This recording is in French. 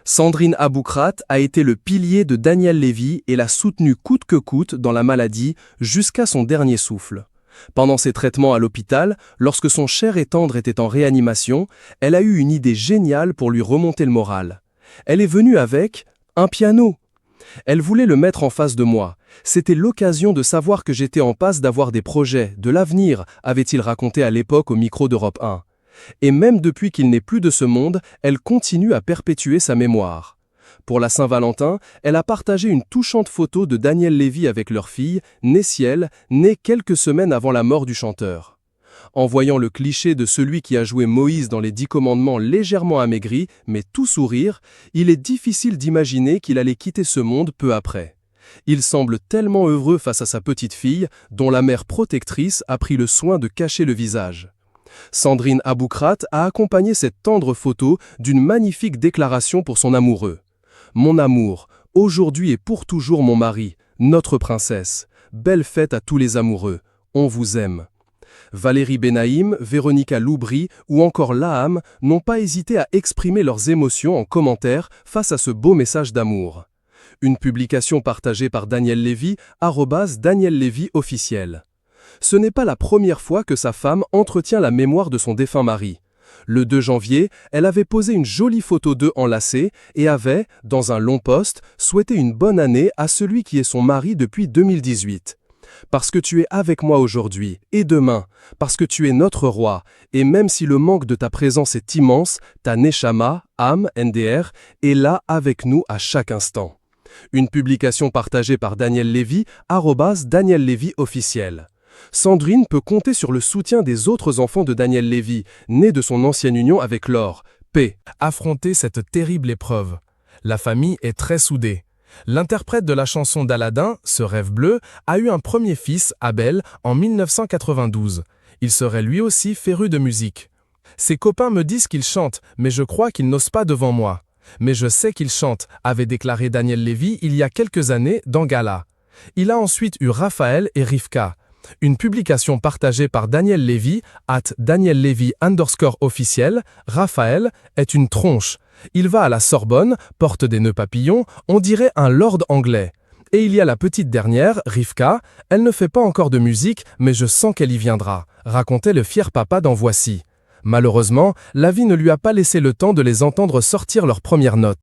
Sandrine Aboukrat a été le pilier de Daniel Lévy et l'a soutenu coûte que coûte dans la maladie jusqu'à son dernier souffle. Pendant ses traitements à l'hôpital, lorsque son cher et tendre était en réanimation, elle a eu une idée géniale pour lui remonter le moral. Elle est venue avec un piano. Elle voulait le mettre en face de moi. C'était l'occasion de savoir que j'étais en passe d'avoir des projets, de l'avenir, avait-il raconté à l'époque au micro d'Europe 1. Et même depuis qu'il n'est plus de ce monde, elle continue à perpétuer sa mémoire. Pour la Saint-Valentin, elle a partagé une touchante photo de Daniel Lévy avec leur fille, Nessiel, née quelques semaines avant la mort du chanteur. En voyant le cliché de celui qui a joué Moïse dans les 10 commandements légèrement amaigri, mais tout sourire, il est difficile d'imaginer qu'il allait quitter ce monde peu après. Il semble tellement heureux face à sa petite fille, dont la mère protectrice a pris le soin de cacher le visage. Sandrine Aboukrat a accompagné cette tendre photo d'une magnifique déclaration pour son amoureux. « Mon amour, aujourd'hui et pour toujours mon mari, notre princesse. Belle fête à tous les amoureux. On vous aime. » Valérie Benaïm, Véronica Loubry ou encore Laham n'ont pas hésité à exprimer leurs émotions en commentaire face à ce beau message d'amour. Une publication partagée par Daniel Lévy, @Daniel Lévy officiel. Ce n'est pas la première fois que sa femme entretient la mémoire de son défunt mari. Le 2 janvier, elle avait posé une jolie photo d'eux enlacés et avait, dans un long post, souhaité une bonne année à celui qui est son mari depuis 2018. Parce que tu es avec moi aujourd'hui et demain, parce que tu es notre roi, et même si le manque de ta présence est immense, ta Neshama, âme, NDR, est là avec nous à chaque instant. Une publication partagée par Daniel Lévy, @Daniel Lévy officiel. Sandrine peut compter sur le soutien des autres enfants de Daniel Lévy, nés de son ancienne union avec Laure. P. Affronter cette terrible épreuve. La famille est très soudée. L'interprète de la chanson d'Aladin, Ce rêve bleu, a eu un premier fils, Abel, en 1992. Il serait lui aussi féru de musique. Ses copains me disent qu'il chante, mais je crois qu'il n'ose pas devant moi. Mais je sais qu'il chante, avait déclaré Daniel Lévy il y a quelques années dans Gala. Il a ensuite eu Raphaël et Rivka. Une publication partagée par Daniel Lévy, @DanielLévy_officiel, Raphaël est une tronche. Il va à la Sorbonne, porte des nœuds papillons, on dirait un lord anglais. Et il y a la petite dernière, Rivka, elle ne fait pas encore de musique, mais je sens qu'elle y viendra, racontait le fier papa dans Voici. Malheureusement, la vie ne lui a pas laissé le temps de les entendre sortir leurs premières notes.